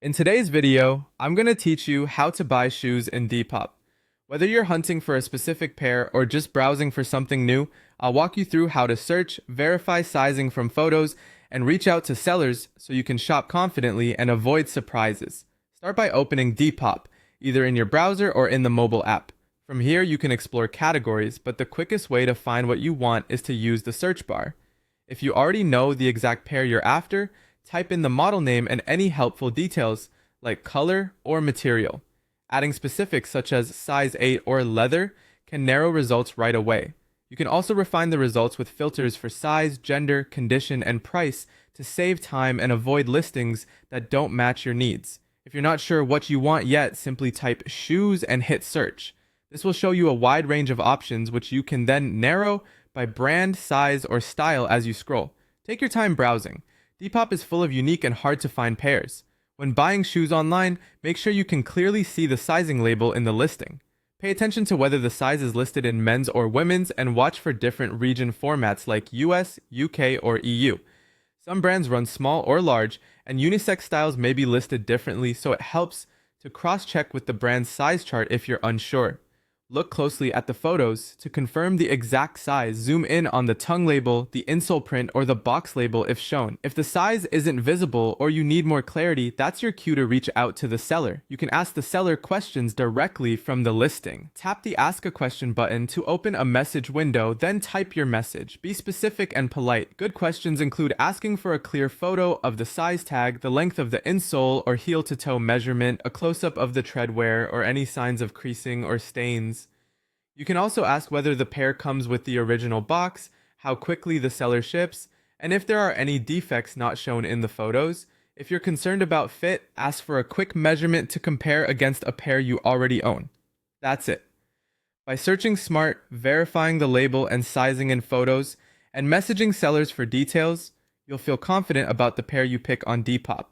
In today's video, I'm going to teach you how to buy shoes in Depop. Whether you're hunting for a specific pair or just browsing for something new, I'll walk you through how to search, verify sizing from photos, and reach out to sellers so you can shop confidently and avoid surprises. Start by opening Depop, either in your browser or in the mobile app. From here, you can explore categories, but the quickest way to find what you want is to use the search bar. If you already know the exact pair you're after, type in the model name and any helpful details like color or material. Adding specifics such as size 8 or leather can narrow results right away. You can also refine the results with filters for size, gender, condition, and price to save time and avoid listings that don't match your needs. If you're not sure what you want yet, simply type shoes and hit search. This will show you a wide range of options which you can then narrow by brand, size, or style as you scroll. Take your time browsing. Depop is full of unique and hard to find pairs. When buying shoes online, make sure you can clearly see the sizing label in the listing. Pay attention to whether the size is listed in men's or women's and watch for different region formats like US, UK, or EU. Some brands run small or large, and unisex styles may be listed differently, so it helps to cross-check with the brand's size chart if you're unsure. Look closely at the photos to confirm the exact size. Zoom in on the tongue label, the insole print, or the box label if shown. If the size isn't visible or you need more clarity, that's your cue to reach out to the seller. You can ask the seller questions directly from the listing. Tap the Ask a Question button to open a message window, then type your message. Be specific and polite. Good questions include asking for a clear photo of the size tag, the length of the insole or heel-to-toe measurement, a close-up of the tread wear, or any signs of creasing or stains. You can also ask whether the pair comes with the original box, how quickly the seller ships, and if there are any defects not shown in the photos. If you're concerned about fit, ask for a quick measurement to compare against a pair you already own. That's it. By searching smart, verifying the label and sizing in photos, and messaging sellers for details, you'll feel confident about the pair you pick on Depop.